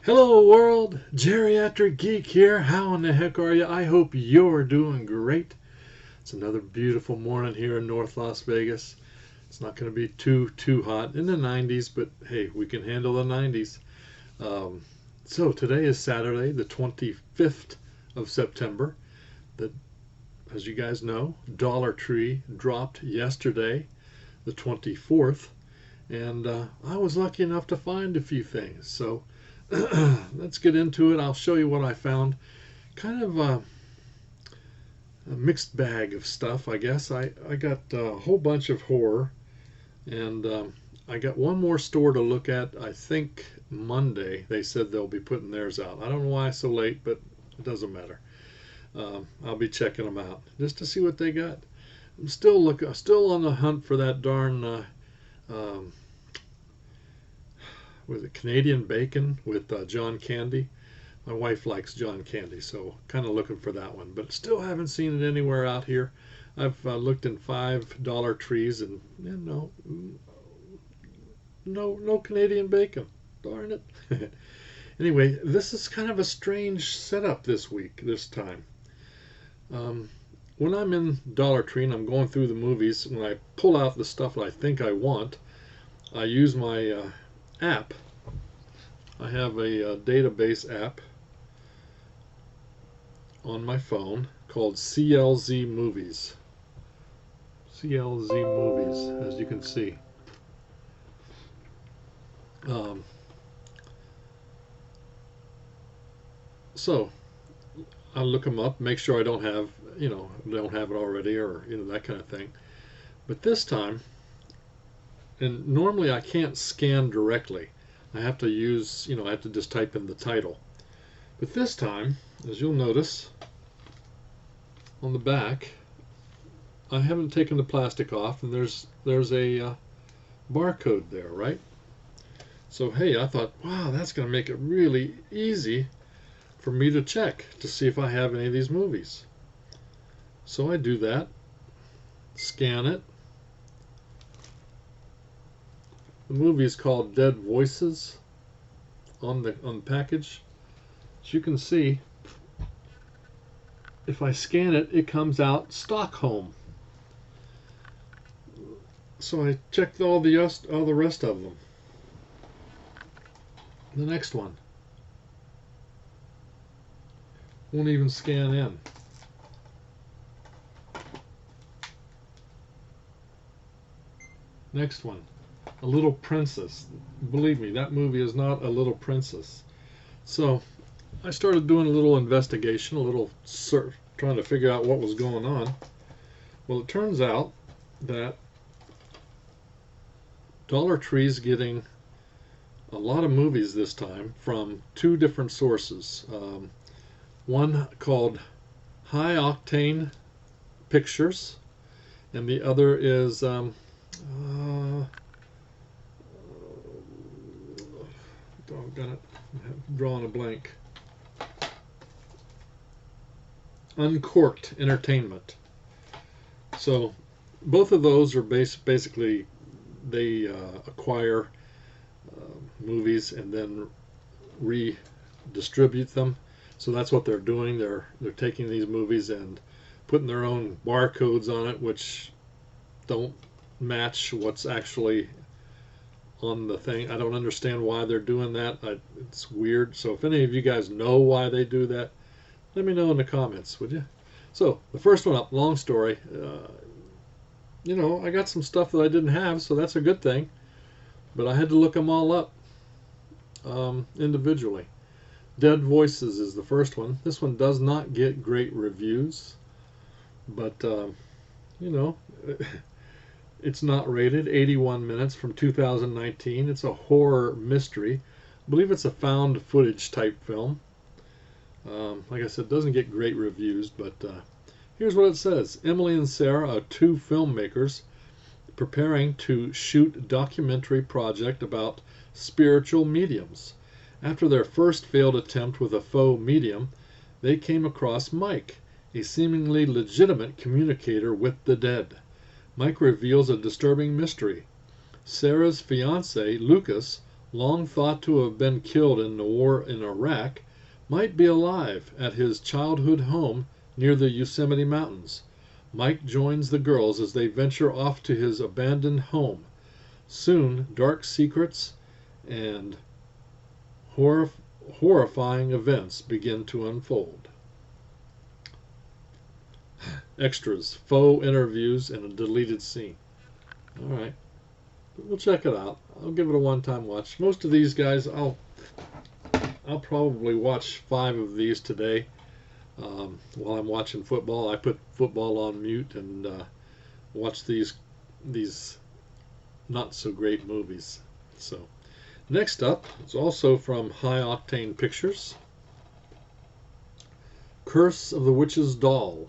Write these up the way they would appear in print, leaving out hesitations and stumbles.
Hello world, Geriatric Geek here. How in the heck are you? I hope you're doing great. It's another beautiful morning here in North Las Vegas. It's not going to be too hot in the 90s, but hey, we can handle the 90s. Um, so today is Saturday, the 25th of September. The, as you guys know, Dollar Tree dropped yesterday, the 24th, and I was lucky enough to find a few things. So let's get into it. I'll show you what I found. Kind of a mixed bag of stuff, I guess. I got a whole bunch of horror, and I got one more store to look at. I think Monday they said they'll be putting theirs out. I don't know why it's so late, but it doesn't matter. I'll be checking them out just to see what they got. I'm still on the hunt for that darn was it Canadian bacon with John Candy. My wife likes John Candy, so kind of looking for that one, but still haven't seen it anywhere out here. I've looked in $5 trees, and no Canadian bacon. Darn it. Anyway, this is kind of a strange setup this time. When I'm in Dollar Tree and I'm going through the movies, when I pull out the stuff that I think I want, I use my app. I have a database app on my phone called CLZ Movies. CLZ Movies, as you can see. So I look them up, make sure I don't have it already, or that kind of thing. But this time, and normally I can't scan directly. I have to use, I have to just type in the title. But this time, as you'll notice on the back, I haven't taken the plastic off, and there's a barcode there, right? So hey, I thought, wow, that's going to make it really easy for me to check to see if I have any of these movies. So I do that, scan it. The movie is called Dead Voices on the package. As you can see, if I scan it, it comes out Stockholm. So I checked all the rest of them. The next one won't even scan in. Next one, A Little Princess. Believe me, that movie is not A Little Princess. So I started doing a little investigation, a little search, trying to figure out what was going on. Well, it turns out that Dollar Tree's getting a lot of movies this time from two different sources. One called High Octane Pictures, and the other is doggone it, I'm drawing a blank. Uncorked Entertainment. So both of those are basically they acquire movies and then redistribute them. So that's what they're doing. They're taking these movies and putting their own barcodes on it, which don't match what's actually on the thing. I don't understand why they're doing that. It's weird. So if any of you guys know why they do that, let me know in the comments, would you? So the first one up, long story. I got some stuff that I didn't have, so that's a good thing. But I had to look them all up individually. Dead Voices is the first one. This one does not get great reviews, but it's not rated. 81 minutes from 2019. It's a horror mystery. I believe it's a found footage type film. Like I said, it doesn't get great reviews, but here's what it says. Emily and Sarah are two filmmakers preparing to shoot documentary project about spiritual mediums. After their first failed attempt with a faux medium, they came across Mike, a seemingly legitimate communicator with the dead. Mike reveals a disturbing mystery. Sarah's fiancé, Lucas, long thought to have been killed in the war in Iraq, might be alive at his childhood home near the Yosemite Mountains. Mike joins the girls as they venture off to his abandoned home. Soon, dark secrets and horrifying events begin to unfold. Extras, faux interviews, and a deleted scene. All right, we'll check it out. I'll give it a one-time watch. Most of these guys, I'll probably watch 5 of these today. While I'm watching football, I put football on mute and watch these not so great movies. So, next up is also from High Octane Pictures. Curse of the Witch's Doll.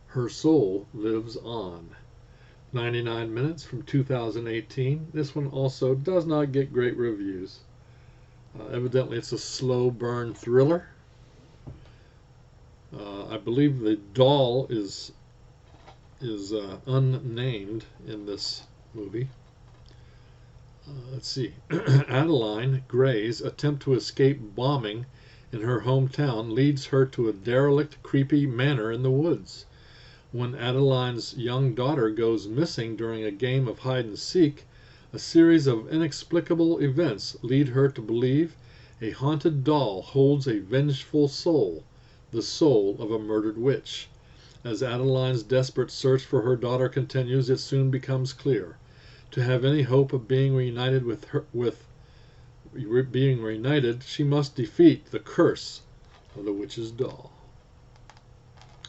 Her Soul Lives On. 99 minutes from 2018. This one also does not get great reviews. Evidently, it's a slow burn thriller. I believe the doll is unnamed in this movie. Let's see. Adeline Gray's attempt to escape bombing in her hometown leads her to a derelict, creepy manor in the woods. When Adeline's young daughter goes missing during a game of hide-and-seek, a series of inexplicable events lead her to believe a haunted doll holds a vengeful soul, the soul of a murdered witch. As Adeline's desperate search for her daughter continues, it soon becomes clear. To have any hope of being reunited she must defeat the curse of the witch's doll.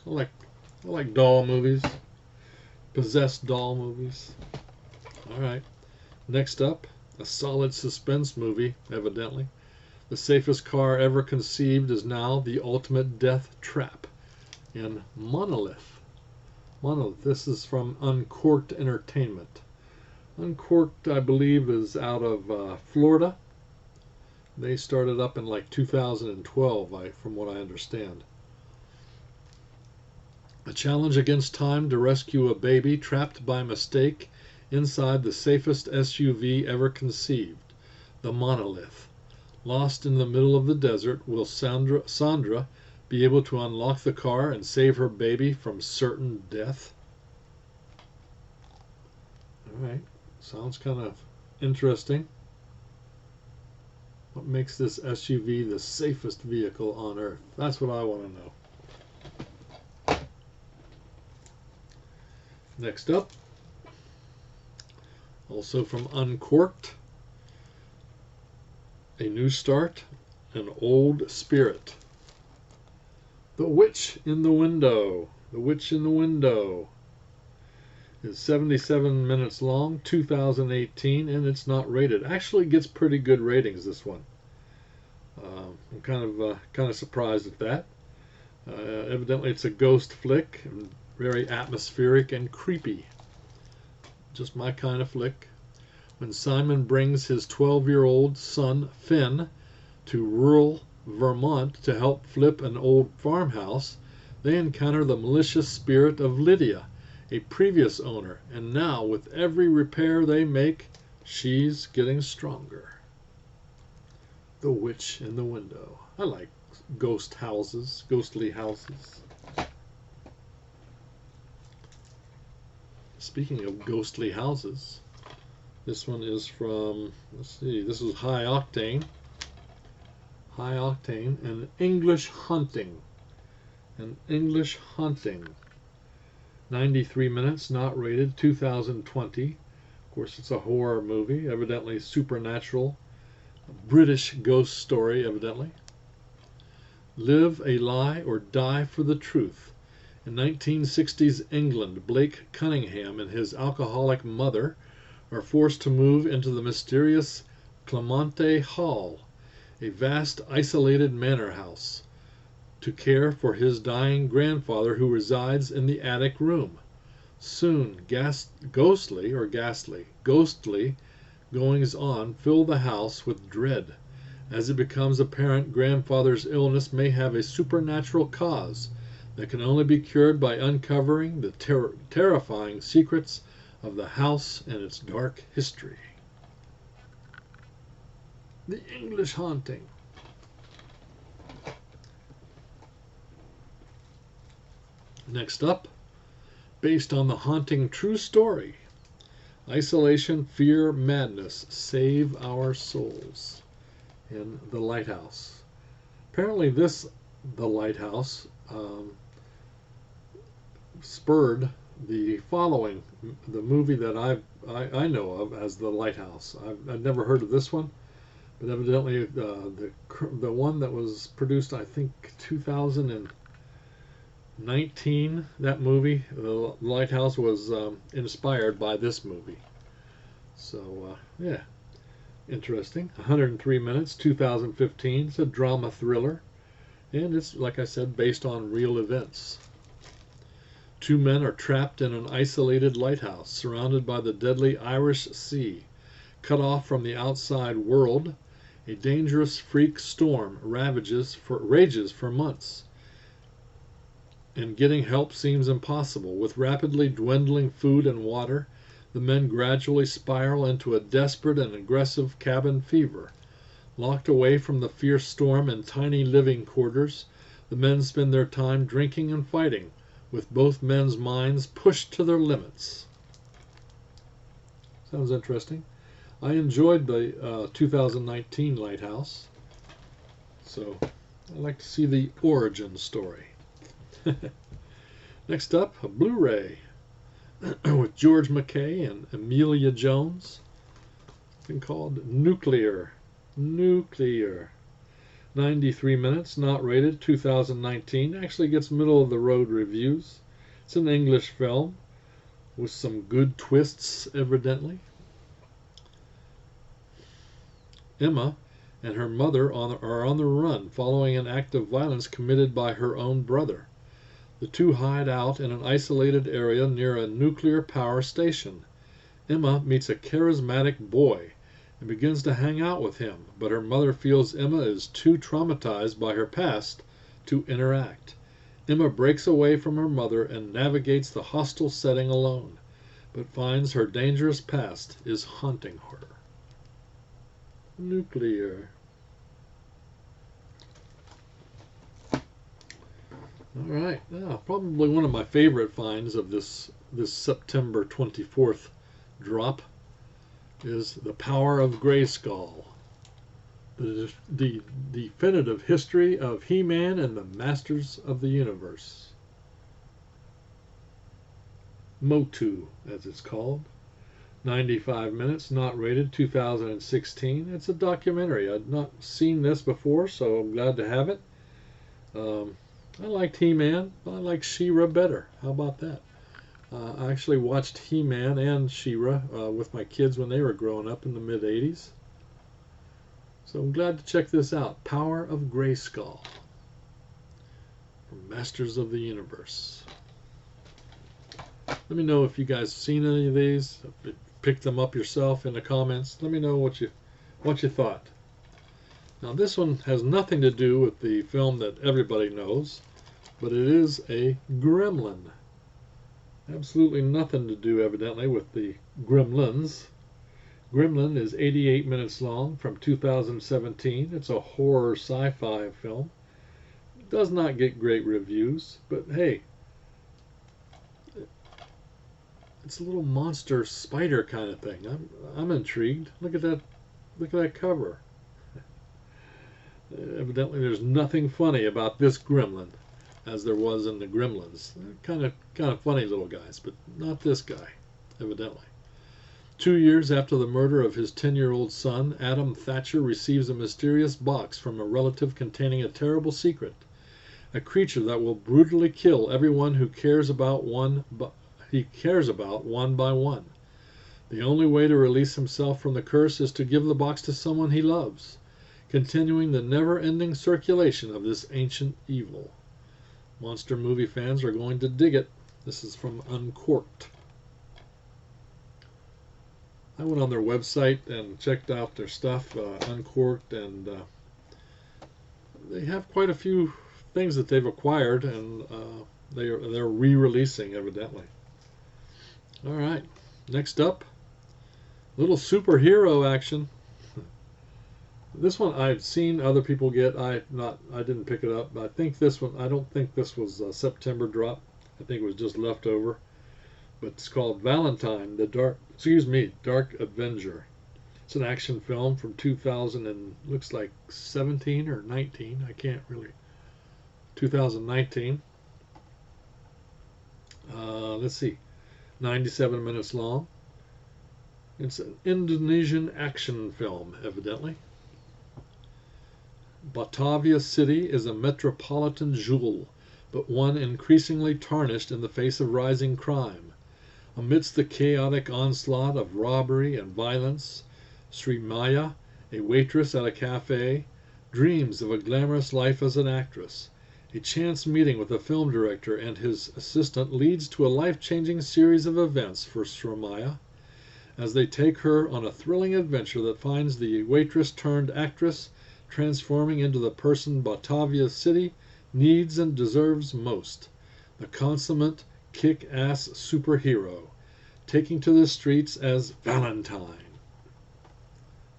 I like doll movies, possessed doll movies. All right. Next up, a solid suspense movie, evidently. The safest car ever conceived is now the ultimate death trap in Monolith. Monolith. This is from Uncorked Entertainment. Uncorked, I believe, is out of Florida. They started up in like 2012, from what I understand. A challenge against time to rescue a baby trapped by mistake inside the safest SUV ever conceived, the Monolith. Lost in the middle of the desert, will Sandra be able to unlock the car and save her baby from certain death? All right, sounds kind of interesting. What makes this SUV the safest vehicle on Earth? That's what I want to know. Next up, also from Uncorked, a new start, an old spirit. The Witch in the Window. The Witch in the Window is 77 minutes long, 2018, and it's not rated. Actually gets pretty good ratings, this one. I'm kind of surprised at that. Evidently it's a ghost flick, and very atmospheric and creepy. Just my kind of flick. When Simon brings his 12-year-old son, Finn, to rural Vermont to help flip an old farmhouse, they encounter the malicious spirit of Lydia, a previous owner, and now, with every repair they make, she's getting stronger. The Witch in the Window. I like ghost houses, ghostly houses. Speaking of ghostly houses, this one is from, let's see, this is High Octane. High Octane, An English Hunting. An English Hunting. 93 minutes, not rated, 2020. Of course, it's a horror movie, evidently supernatural. A British ghost story, evidently. Live a lie or die for the truth. In 1960s England, Blake Cunningham and his alcoholic mother are forced to move into the mysterious Clemente Hall, a vast isolated manor house, to care for his dying grandfather who resides in the attic room. Soon, ghostly goings on fill the house with dread. As it becomes apparent grandfather's illness may have a supernatural cause that can only be cured by uncovering the terrifying secrets of the house and its dark history. The English Haunting. Next up, based on the haunting true story, Isolation, Fear, Madness, Save Our Souls in The Lighthouse. Apparently The Lighthouse, spurred the following, the movie that I know of as The Lighthouse. I've never heard of this one, but evidently the one that was produced, I think, 2019, that movie, The Lighthouse, was inspired by this movie. So, yeah, interesting. 103 minutes, 2015. It's a drama thriller, and it's, like I said, based on real events. Two men are trapped in an isolated lighthouse, surrounded by the deadly Irish Sea. Cut off from the outside world, a dangerous freak storm rages for months, and getting help seems impossible. With rapidly dwindling food and water, the men gradually spiral into a desperate and aggressive cabin fever. Locked away from the fierce storm in tiny living quarters, the men spend their time drinking and fighting, with both men's minds pushed to their limits. Sounds interesting. I enjoyed the 2019 Lighthouse, so I'd like to see the origin story. Next up, a Blu-ray with George McKay and Emilia Jones. It's been called Nuclear. 93 minutes, not rated, 2019. Actually gets middle of the road reviews. It's an English film with some good twists, evidently. Emma and her mother are on the run following an act of violence committed by her own brother. The two hide out in an isolated area near a nuclear power station. Emma meets a charismatic boy and begins to hang out with him, but her mother feels Emma is too traumatized by her past to interact. Emma breaks away from her mother and navigates the hostile setting alone, but finds her dangerous past is haunting her. Nuclear. All right, now probably one of my favorite finds of this September 24th drop is The Power of Grayskull, the definitive history of He-Man and the Masters of the Universe. Motu, as it's called. 95 minutes, not rated, 2016. It's a documentary. I'd not seen this before, so I'm glad to have it. I liked He-Man. I like She-Ra better. How about that? I actually watched He-Man and She-Ra with my kids when they were growing up in the mid-'80s. So I'm glad to check this out. Power of Grayskull from Masters of the Universe. Let me know if you guys have seen any of these. Pick them up yourself in the comments. Let me know what you thought. Now this one has nothing to do with the film that everybody knows, but it is a Gremlin. Absolutely nothing to do, evidently, with the Gremlins. Gremlin is 88 minutes long, from 2017. It's a horror sci-fi film. It does not get great reviews, but hey, it's a little monster spider kind of thing. I'm intrigued. Look at that cover. Evidently, there's nothing funny about this Gremlin, as there was in the Gremlins. Kind of funny little guys, but not this guy, evidently. 2 years after the murder of his 10-year-old son, Adam Thatcher receives a mysterious box from a relative containing a terrible secret, a creature that will brutally kill everyone who cares about one by one. The only way to release himself from the curse is to give the box to someone he loves, continuing the never-ending circulation of this ancient evil. Monster movie fans are going to dig it. This is from Uncorked. I went on their website and checked out their stuff, Uncorked, and they have quite a few things that they've acquired, and they're re-releasing, evidently. All right, next up, little superhero action. This one I've seen other people get. I didn't pick it up. But I think this one. I don't think this was a September drop. I think it was just leftover. But it's called Valentine The Dark. Excuse me, Dark Avenger. It's an action film from 2000 and looks like 17 or 19. I can't really. 2019. Let's see. 97 minutes long. It's an Indonesian action film, evidently. Batavia City is a metropolitan jewel, but one increasingly tarnished in the face of rising crime. Amidst the chaotic onslaught of robbery and violence, Sri Maya, a waitress at a cafe, dreams of a glamorous life as an actress. A chance meeting with a film director and his assistant leads to a life-changing series of events for Sri Maya, as they take her on a thrilling adventure that finds the waitress turned actress transforming into the person Batavia City needs and deserves most, the consummate kick-ass superhero, taking to the streets as Valentine.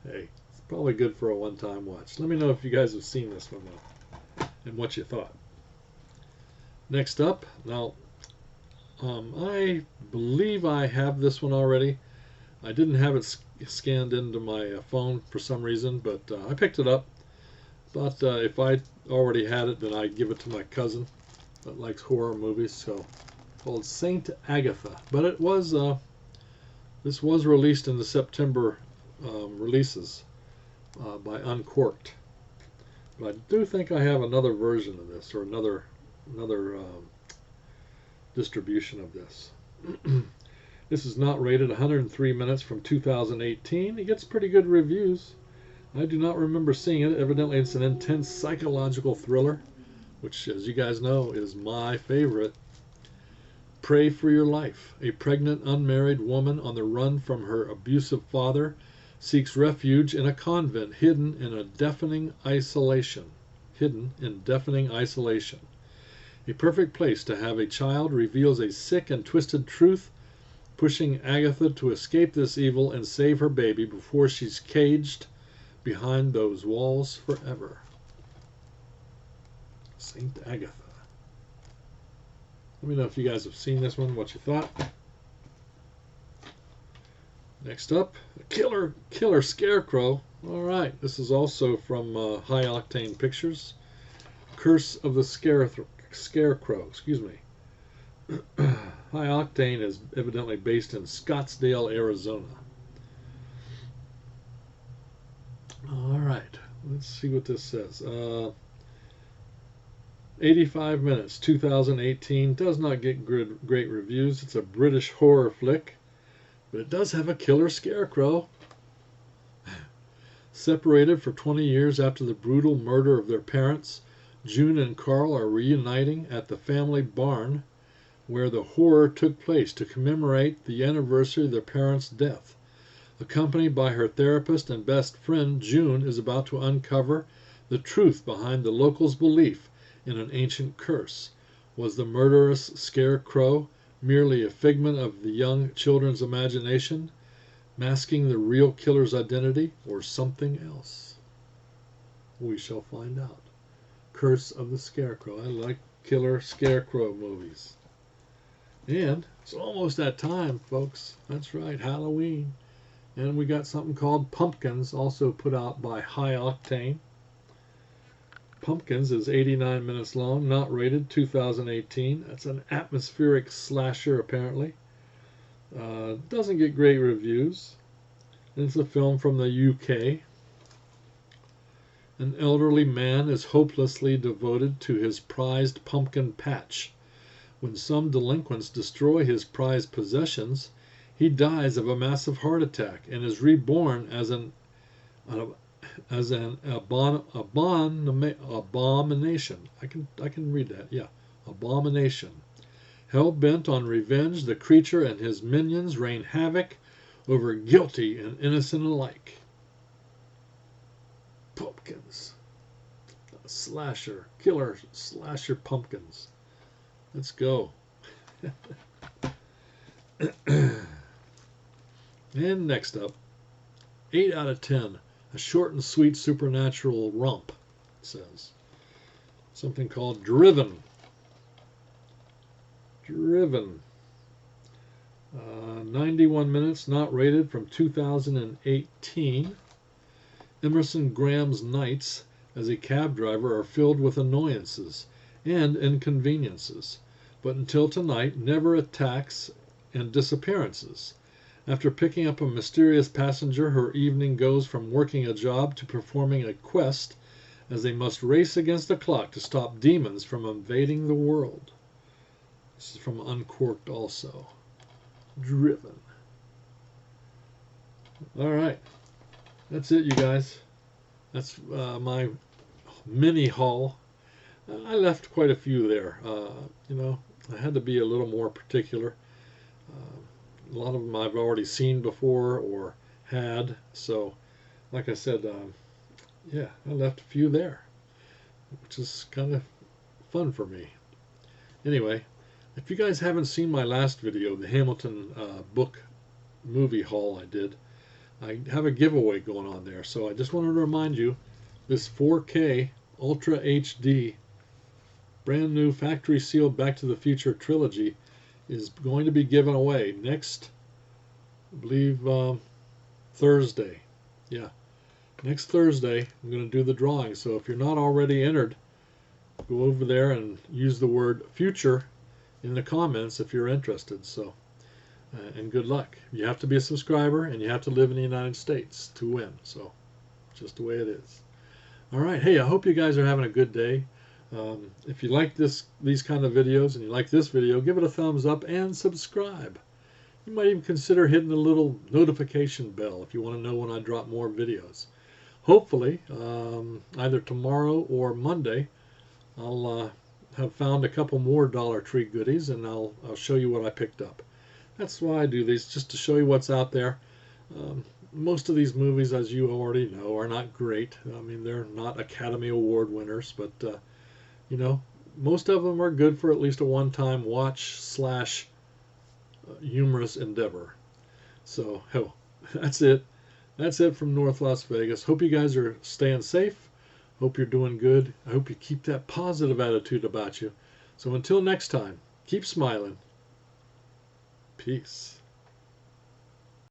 Hey, it's probably good for a one-time watch. Let me know if you guys have seen this one though, and what you thought. Next up, now, I believe I have this one already. I didn't have it scanned into my phone for some reason, but I picked it up. Thought if I already had it, then I'd give it to my cousin that likes horror movies. So, called Saint Agatha. But it was this was released in the September releases by Uncorked. But I do think I have another version of this, or another distribution of this. This is not rated. 103 minutes from 2018. It gets pretty good reviews. I do not remember seeing it. Evidently it's an intense psychological thriller, which, as you guys know, is my favorite. Pray for your life. A pregnant unmarried woman on the run from her abusive father seeks refuge in a convent hidden in deafening isolation. A perfect place to have a child reveals a sick and twisted truth, pushing Agatha to escape this evil and save her baby before she's caged behind those walls forever. Saint Agatha. Let me know if you guys have seen this one, what you thought. Next up, Killer Scarecrow. All right, this is also from High Octane Pictures. Curse of the Scarecrow. Excuse me. High Octane is evidently based in Scottsdale, Arizona. All right, let's see what this says. 85 minutes, 2018. Does not get great reviews. It's a British horror flick, but it does have a killer scarecrow. Separated for 20 years after the brutal murder of their parents, June and Carl are reuniting at the family barn where the horror took place to commemorate the anniversary of their parents' death. Accompanied by her therapist and best friend, June is about to uncover the truth behind the locals' belief in an ancient curse. Was the murderous scarecrow merely a figment of the young children's imagination, masking the real killer's identity, or something else? We shall find out. Curse of the Scarecrow. I like killer scarecrow movies. And it's almost that time, folks. That's right, Halloween. And we got something called Pumpkins, also put out by High Octane. Pumpkins is 89 minutes long, not rated, 2018. That's an atmospheric slasher, apparently. Doesn't get great reviews. It's a film from the UK. An elderly man is hopelessly devoted to his prized pumpkin patch. When some delinquents destroy his prized possessions, he dies of a massive heart attack and is reborn as an abomination. I can read that. Yeah, abomination. Hell bent on revenge, the creature and his minions rain havoc over guilty and innocent alike. Pumpkins. Slasher. Killer slasher pumpkins. Let's go. And next up, 8 out of 10. A short and sweet supernatural romp, it says. Something called Driven. Driven. 91 minutes, not rated, from 2018. Emerson Graham's nights as a cab driver are filled with annoyances and inconveniences, but until tonight, never attacks and disappearances. After picking up a mysterious passenger, her evening goes from working a job to performing a quest as they must race against the clock to stop demons from invading the world. This is from Uncorked also. Driven. All right. That's it, you guys. That's my mini haul. I left quite a few there. You know, I had to be a little more particular. A lot of them I've already seen before or had. So, like I said, yeah, I left a few there, which is kind of fun for me. Anyway, if you guys haven't seen my last video, the Hamilton book movie haul I did, I have a giveaway going on there. So I just wanted to remind you, this 4K Ultra HD brand new factory sealed Back to the Future trilogy is going to be given away next, I believe, Thursday. Yeah, next Thursday I'm going to do the drawing. So if you're not already entered, go over there and use the word future in the comments if you're interested. So, and good luck. You have to be a subscriber and you have to live in the United States to win. So, just the way it is. All right. Hey, I hope you guys are having a good day. If you like these kind of videos and you like this video, give it a thumbs up and subscribe. You might even consider hitting the little notification bell if you want to know when I drop more videos. Hopefully, either tomorrow or Monday, I'll have found a couple more Dollar Tree goodies, and I'll show you what I picked up. That's why I do these, just to show you what's out there. Most of these movies, as you already know, are not great. I mean, they're not Academy Award winners, but you know, most of them are good for at least a one-time watch / humorous endeavor. So, hell, that's it. That's it from North Las Vegas. Hope you guys are staying safe. Hope you're doing good. I hope you keep that positive attitude about you. So until next time, keep smiling. Peace.